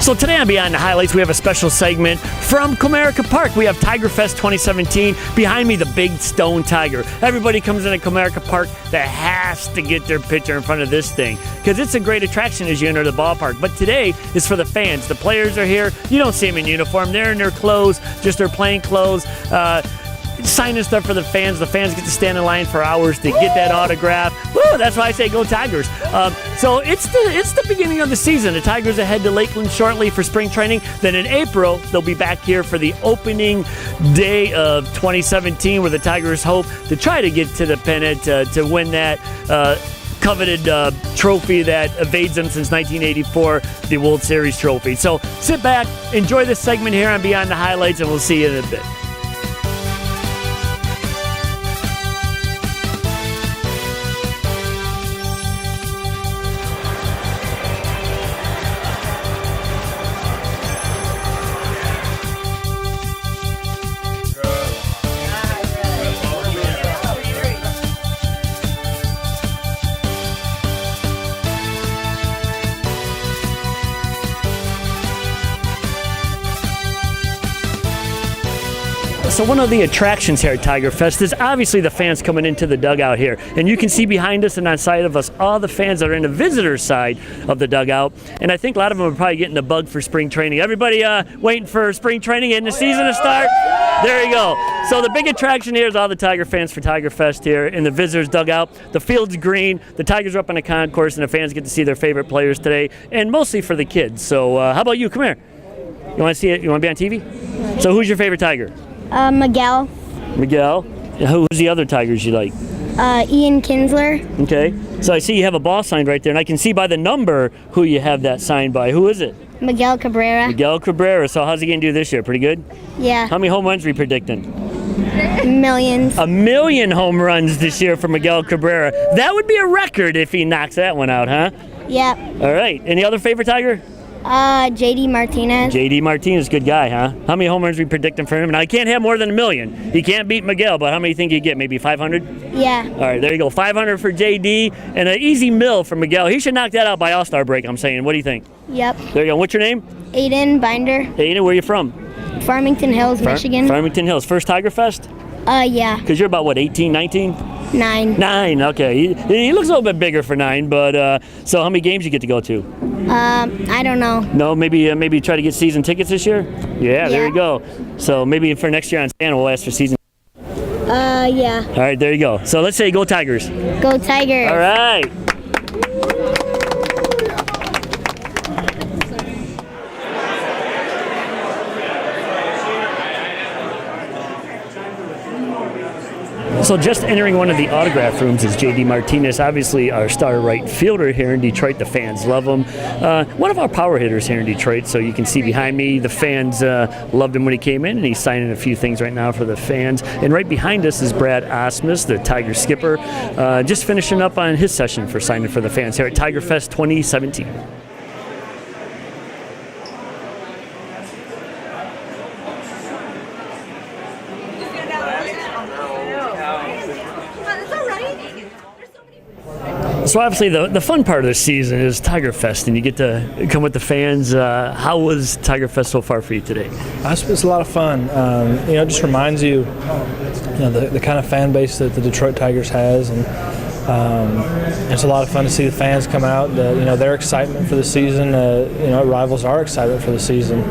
So today on Beyond the Highlights, we have a special segment from Comerica Park. We have TigerFest 2017. Behind me, the big stone tiger. Everybody comes into Comerica Park that has to get their picture in front of this thing because it's a great attraction as you enter the ballpark. But today is for the fans. The players are here. You don't see them in uniform. They're in their clothes, just their plain clothes. Signing stuff for the fans. The fans get to stand in line for hours to get that autograph. Woo, that's why I say go Tigers. So it's the beginning of the season. The Tigers are head to Lakeland shortly for spring training. Then in April, they'll be back here for the opening day of 2017 where the Tigers hope to try to get to the pennant to win that coveted trophy that evades them since 1984, the World Series trophy. So sit back, enjoy this segment here on Beyond the Highlights, and we'll see you in a bit. So one of the attractions here at TigerFest is obviously the fans coming into the dugout here. And you can see behind us and on side of us all the fans that are in the visitor side of the dugout. And I think a lot of them are probably getting the bug for spring training. Everybody waiting for spring training and the season to start? There you go. So the big attraction here is all the Tiger fans for TigerFest here in the visitors dugout. The field's green, the Tigers are up on the concourse, and the fans get to see their favorite players today, and mostly for the kids. So how about you? Come here. You want to see it? You want to be on TV? So who's your favorite Tiger? Miguel. Miguel. Who's the other Tigers you like? Ian Kinsler. Okay. So I see you have a ball signed right there, and I can see by the number who you have that signed by. Who is it? Miguel Cabrera. Miguel Cabrera. So how's he going to do this year? Pretty good? Yeah. How many home runs are we predicting? Millions. 1 million home runs this year for Miguel Cabrera. That would be a record if he knocks that one out, huh? Yep. All right. Any other favorite Tiger? JD Martinez. JD Martinez, good guy, huh? How many home runs are we predicting for him? Now, he can't have more than 1 million. He can't beat Miguel, but how many do you think he'd get? Maybe 500? Yeah. All right, there you go. 500 for JD and an easy mill for Miguel. He should knock that out by All-Star break, I'm saying. What do you think? Yep. There you go. What's your name? Aiden Binder. Aiden, where are you from? Farmington Hills, Michigan. Farmington Hills. First TigerFest? Yeah. Because you're about, what, 18, 19? 9. 9, okay. He looks a little bit bigger for 9, but so how many games you get to go to? I don't know. No, maybe try to get season tickets this year? Yeah, there you go. So maybe for next year on Santa, we'll ask for season. Yeah. All right, there you go. So let's say go Tigers. Go Tigers. All right. So just entering one of the autograph rooms is JD Martinez, obviously our star right fielder here in Detroit. The fans love him. One of our power hitters here in Detroit, so you can see behind me the fans loved him when he came in, and he's signing a few things right now for the fans. And right behind us is Brad Osmus, the Tiger skipper, just finishing up on his session for signing for the fans here at TigerFest 2017. So obviously the fun part of the season is TigerFest, and you get to come with the fans. How was TigerFest so far for you today? It's a lot of fun. It just reminds you, the kind of fan base that the Detroit Tigers has, and it's a lot of fun to see the fans come out. Their excitement for the season. It rivals our excitement for the season.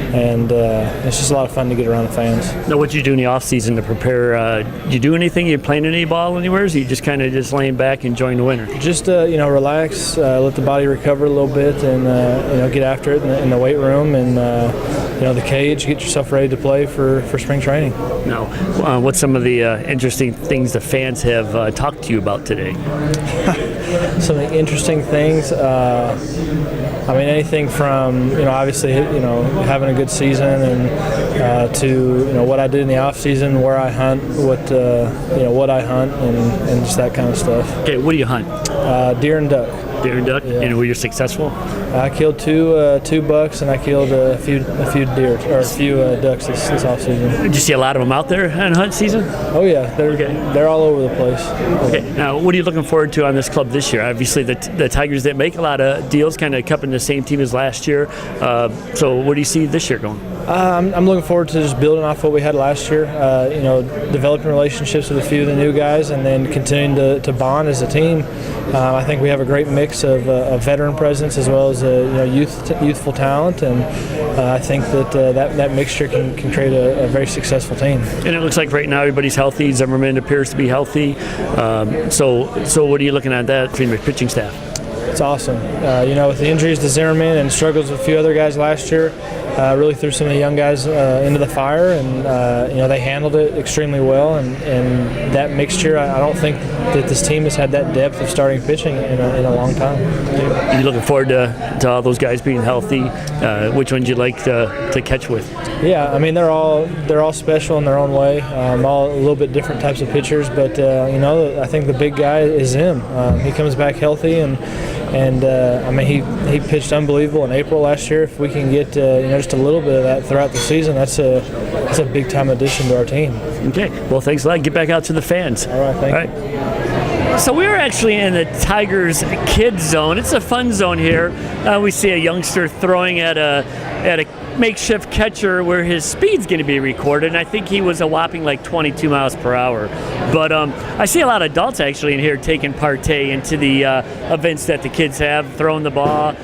And it's just a lot of fun to get around the fans. Now, what you do in the off season to prepare? Do you do anything? You playing any ball anywhere? Or you just kind of just laying back enjoying the winter? Just relax, let the body recover a little bit, and get after it in the weight room and the cage. Get yourself ready to play for spring training. Now, what's some of the interesting things the fans have talked to you about today? Some of the interesting things. Anything from obviously having a good season and to what I did in the off season, where I hunt, what I hunt, and just that kind of stuff. Okay, what do you hunt? Deer and duck. Deer and duck, Yeah. and were you successful? I killed two bucks, and I killed a few deer or a few ducks this off season. Did you see a lot of them out there in hunt season? Oh yeah, they're all over the place. Okay. Now, what are you looking forward to on this club this year? Obviously, the Tigers didn't make a lot of deals, kind of kept in the same team as last year. So, what do you see this year going? I'm looking forward to just building off what we had last year. Developing relationships with a few of the new guys, and then continuing to bond as a team. I think we have a great mix of veteran presence as well as youthful talent, and I think that mixture can create a very successful team. And it looks like right now everybody's healthy. Zimmerman appears to be healthy. So what are you looking at that from your pitching staff? It's awesome. With the injuries to Zimmerman and struggles with a few other guys last year, really threw some of the young guys into the fire, and they handled it extremely well. And that mixture, I don't think that this team has had that depth of starting pitching in a long time. Are you looking forward to all those guys being healthy? Which ones you like to catch with? Yeah, I mean they're all special in their own way. All a little bit different types of pitchers, but I think the big guy is him. He comes back healthy, and he pitched unbelievable in April last year. If we can get just a little bit of that throughout the season, that's a big time addition to our team. Okay, well thanks a lot. Get back out to the fans. All right, thank you. So we're actually in the Tigers kids zone. It's a fun zone here. We see a youngster throwing at a makeshift catcher where his speed's going to be recorded, and I think he was a whopping like 22 miles per hour. But I see a lot of adults actually in here taking part into the events that the kids have, throwing the ball.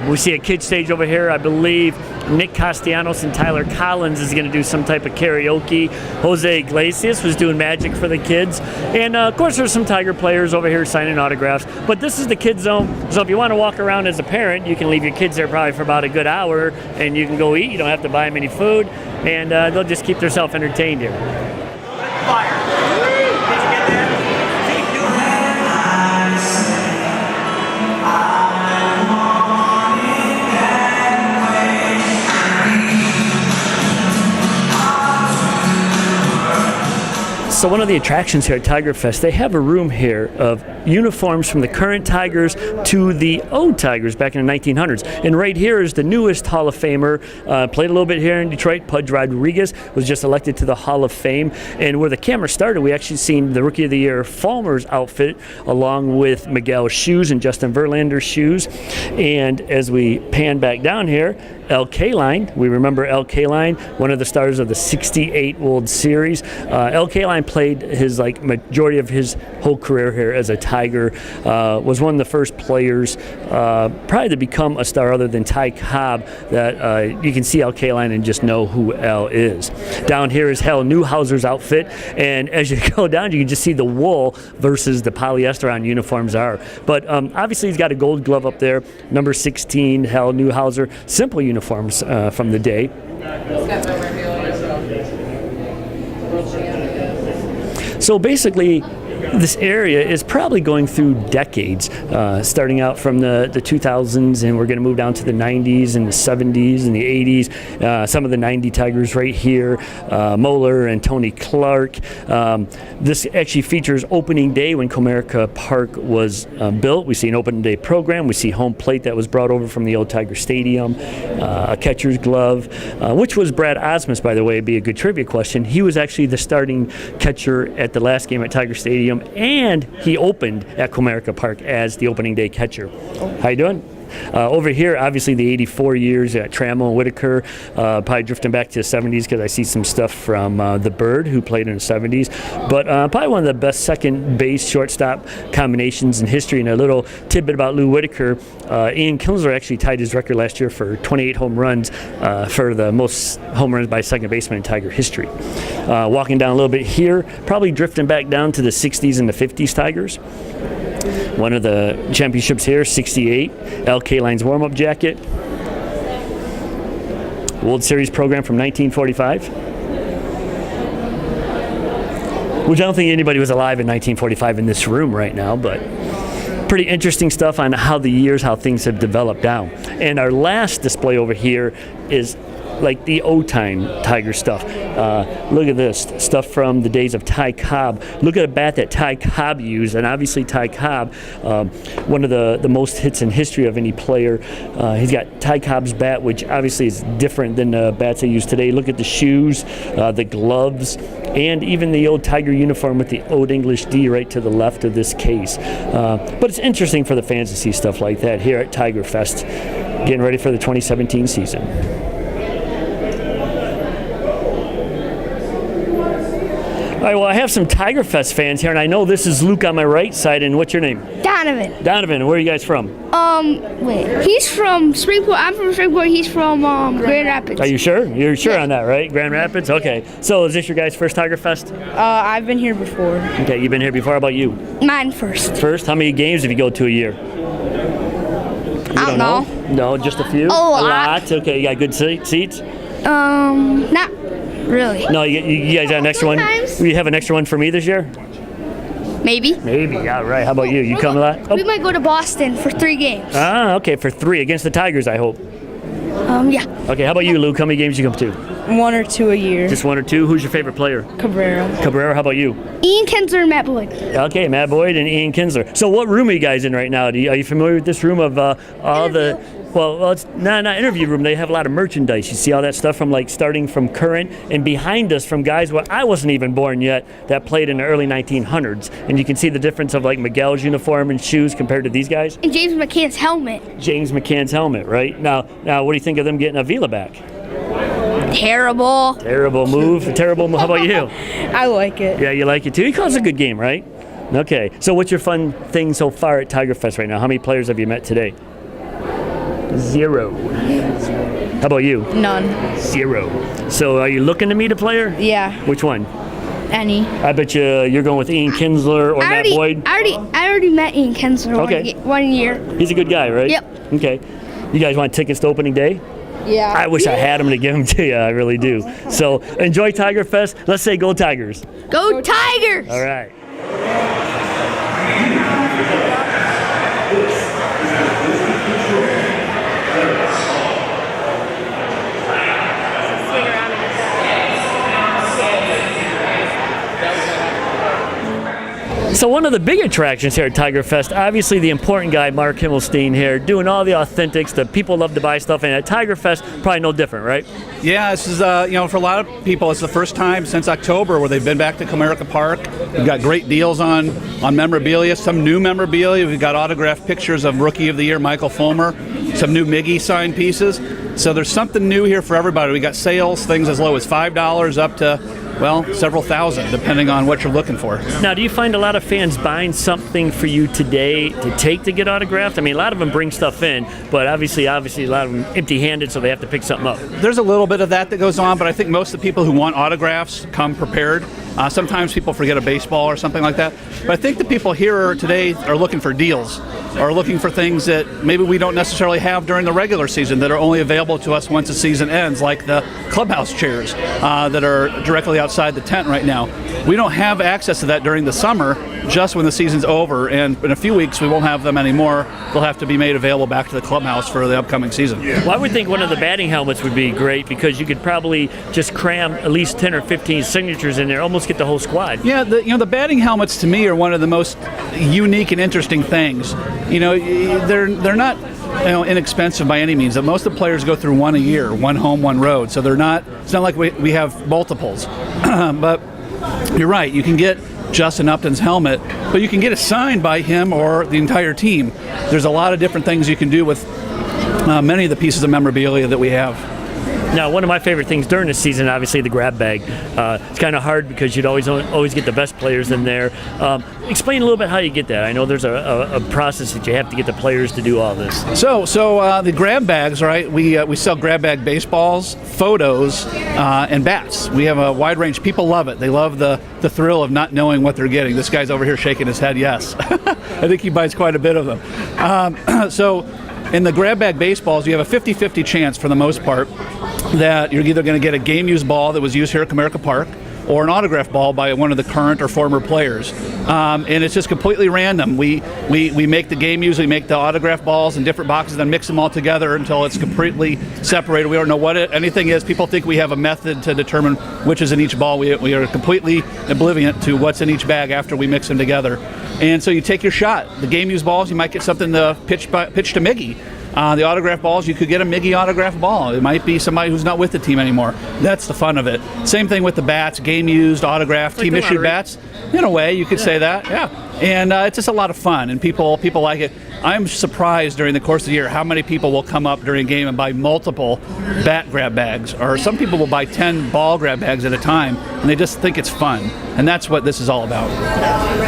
We see a kid stage over here. I believe Nick Castellanos and Tyler Collins is going to do some type of karaoke. Jose Iglesias was doing magic for the kids. And of course there's some Tiger players over here signing autographs. But this is the kids zone, so if you want to walk around as a parent, you can leave your kids there probably for about a good hour, and you can go eat. You don't have to buy them any food, and they'll just keep themselves entertained here. Fire. Did you get that? So one of the attractions here at TigerFest, they have a room here of uniforms from the current Tigers to the old Tigers back in the 1900s. And right here is the newest Hall of Famer. Played a little bit here in Detroit. Pudge Rodriguez was just elected to the Hall of Fame. And where the camera started, we actually seen the Rookie of the Year Falmer's outfit along with Miguel's shoes and Justin Verlander's shoes. And as we pan back down here, L. Kaline. We remember L. Kaline, one of the stars of the '68 World Series. L. Kaline played his majority of his whole career here as a Tiger. Was one of the first players probably to become a star other than Ty Cobb that you can see L. Kaline and just know who L is. Down here is Hal Newhouser's outfit, and as you go down, you can just see the wool versus the polyester on uniforms are. But obviously he's got a gold glove up there, number 16, Hal Newhouser. Simple uniforms from the day. So basically, this area is probably going through decades, starting out from the 2000s, and we're going to move down to the 90s and the 70s and the 80s. Some of the 90 Tigers right here, Moeller and Tony Clark. This actually features opening day when Comerica Park was built. We see an opening day program. We see home plate that was brought over from the old Tiger Stadium, a catcher's glove, which was Brad Osmus, by the way. It'd be a good trivia question. He was actually the starting catcher at the last game at Tiger Stadium, and he opened at Comerica Park as the opening day catcher. How you doing? Over here, obviously the 84 years at Trammell and Whitaker, probably drifting back to the 70s because I see some stuff from the Bird, who played in the 70s. But probably one of the best second base shortstop combinations in history. And a little tidbit about Lou Whitaker, Ian Kinsler actually tied his record last year for 28 home runs for the most home runs by a second baseman in Tiger history. Walking down a little bit here, probably drifting back down to the 60s and the 50s Tigers. One of the championships here, 68, L. Kaline's warm-up jacket. World Series program from 1945. Which I don't think anybody was alive in 1945 in this room right now, but pretty interesting stuff on how things have developed down. And our last display over here is like the old-time Tiger stuff. Look at this stuff from the days of Ty Cobb. Look at a bat that Ty Cobb used, and obviously Ty Cobb, one of the most hits in history of any player. He's got Ty Cobb's bat, which obviously is different than the bats they use today. Look at the shoes, the gloves, and even the old Tiger uniform with the Old English D right to the left of this case. But it's interesting for the fans to see stuff like that here at TigerFest, getting ready for the 2017 season. All right, well, I have some TigerFest fans here, and I know this is Luke on my right side, and what's your name? Donovan. Donovan, where are you guys from? Wait. He's from Springport. I'm from Springport. He's from Grand Rapids. Are you sure? You're sure on that, right? Grand Rapids? Okay. So is this your guys' first TigerFest? I've been here before. Okay, you've been here before. How about you? Mine first. First? How many games have you go to a year? I don't know. No, just a few? A lot. Okay, you got good seats? Not really. No, you guys got an extra one? Sometimes. We have an extra one for me this year? Maybe. Maybe, yeah, right. How about you? You come a lot? We might go to Boston for 3 games. Ah, okay, for 3 against the Tigers, I hope. Yeah. Okay, how about you, Luke? How many games you come to? 1 or 2 a year. Just 1 or 2? Who's your favorite player? Cabrera. Cabrera, how about you? Ian Kinsler and Matt Boyd. Okay, Matt Boyd and Ian Kinsler. So what room are you guys in right now? Are you familiar with this room of all the... Well, it's not interview room. They have a lot of merchandise. You see all that stuff from starting from current and behind us from guys I wasn't even born yet that played in the early 1900s. And you can see the difference of Miguel's uniform and shoes compared to these guys. And James McCann's helmet. James McCann's helmet, right? Now, what do you think of them getting Avila back? Terrible. Terrible move. Terrible move. How about you? I like it. Yeah, you like it too? He calls it a good game, right? Okay. So what's your fun thing so far at TigerFest right now? How many players have you met today? 0. How about you? None. 0. So are you looking to meet a player? Yeah. Which one? Any. I bet you're going with Ian Kinsler or Matt Boyd. I already met Ian Kinsler one year. He's a good guy, right? Yep. Okay. You guys want tickets to opening day? Yeah. I wish I had them to give them to you. I really do. So enjoy TigerFest. Let's say go Tigers. Go Tigers! All right. So one of the big attractions here at TigerFest, obviously the important guy, Mark Himmelstein here, doing all the authentics. The people love to buy stuff, and at TigerFest, probably no different, right? Yeah, this is, for a lot of people, it's the first time since October where they've been back to Comerica Park. We've got great deals on memorabilia, some new memorabilia. We've got autographed pictures of Rookie of the Year Michael Fulmer, some new Miggy signed pieces. So there's something new here for everybody. We got sales, things as low as $5 up to, several thousand, depending on what you're looking for. Now, do you find a lot of fans buying something for you today to take to get autographed? I mean, a lot of them bring stuff in, but obviously a lot of them empty-handed, so they have to pick something up. There's a little bit of that goes on, but I think most of the people who want autographs come prepared. Sometimes people forget a baseball or something like that. But I think the people here today are looking for deals, or looking for things that maybe we don't necessarily have during the regular season that are only available to us once the season ends, like the clubhouse chairs that are directly outside the tent right now. We don't have access to that during the summer, just when the season's over, and in a few weeks we won't have them anymore. They'll have to be made available back to the clubhouse for the upcoming season. Well, I would think one of the batting helmets would be great because you could probably just cram at least 10 or 15 signatures in there, almost get the whole squad. Yeah, the batting helmets to me are one of the most unique and interesting things. They're not inexpensive by any means. Most of the players go through one a year, one home, one road. So it's not like we have multiples. But you're right, you can get Justin Upton's helmet, but you can get it signed by him or the entire team. There's a lot of different things you can do with many of the pieces of memorabilia that we have. Now, one of my favorite things during the season, obviously, the grab bag. It's kind of hard because you'd always get the best players in there. Explain a little bit how you get that. I know there's a process that you have to get the players to do all this. So the grab bags, right? We sell grab bag baseballs, photos, and bats. We have a wide range. People love it. They love the thrill of not knowing what they're getting. This guy's over here shaking his head. Yes, I think he buys quite a bit of them. So in the grab bag baseballs, you have a 50-50 chance for the most part that you're either going to get a game-used ball that was used here at Comerica Park, or an autograph ball by one of the current or former players. And it's just completely random. We make the game used, we make the autograph balls in different boxes, then mix them all together until it's completely separated. We don't know what anything is. People think we have a method to determine which is in each ball. We are completely oblivious to what's in each bag after we mix them together. And so you take your shot. The game used balls, you might get something to pitch to Miggy. The autograph balls, you could get a Miggy autograph ball. It might be somebody who's not with the team anymore. That's the fun of it. Same thing with the bats, game used, autograph, team issued bats. In a way, you could say that, yeah. And it's just a lot of fun, and people like it. I'm surprised during the course of the year how many people will come up during a game and buy multiple bat grab bags, or some people will buy 10 ball grab bags at a time, and they just think it's fun. And that's what this is all about.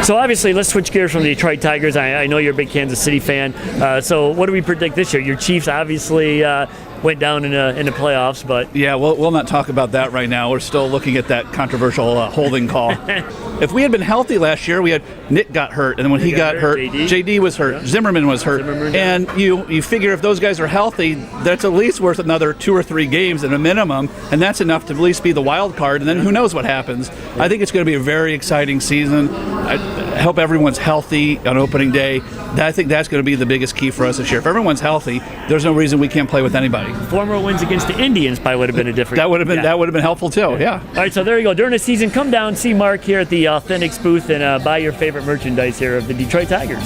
So obviously, let's switch gears from the Detroit Tigers. I know you're a big Kansas City fan. So what do we predict this year? Your Chiefs obviously went down in the playoffs, but yeah, we'll not talk about that right now. We're still looking at that controversial holding call. If we had been healthy last year, we had Nick got hurt, and when he got hurt, JD was hurt, Zimmerman was hurt, and you figure if those guys are healthy, that's at least worth another 2 or 3 games at a minimum, and that's enough to at least be the wild card. And then who knows what happens? I think it's going to be a very exciting season. I hope everyone's healthy on opening day. I think that's going to be the biggest key for us this year. If everyone's healthy, there's no reason we can't play with anybody. 4 more wins against the Indians probably would have been a different. That would have been helpful too. Yeah. All right, so there you go. During the season, come down, see Mark here at the Authentics booth, and buy your favorite merchandise here of the Detroit Tigers.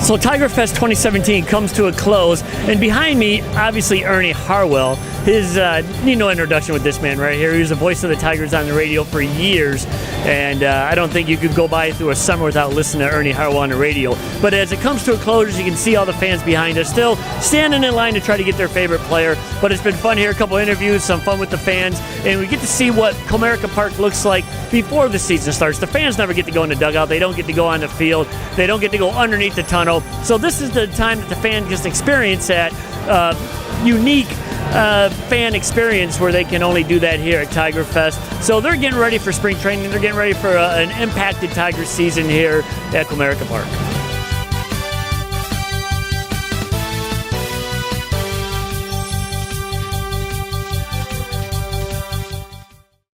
So TigerFest 2017 comes to a close, and behind me, obviously Ernie Harwell. His need no introduction with this man right here. He was the voice of the Tigers on the radio for years, and I don't think you could go by through a summer without listening to Ernie Harwell on the radio. But as it comes to a close, you can see all the fans behind us still standing in line to try to get their favorite player. But it's been fun here, a couple interviews, some fun with the fans, and we get to see what Comerica Park looks like before the season starts. The fans never get to go in the dugout. They don't get to go on the field. They don't get to go underneath the tunnel. So this is the time that the fan gets to experience that unique fan experience where they can only do that here at TigerFest. So they're getting ready for spring training. They're getting ready for an impacted Tigers season here at Comerica Park.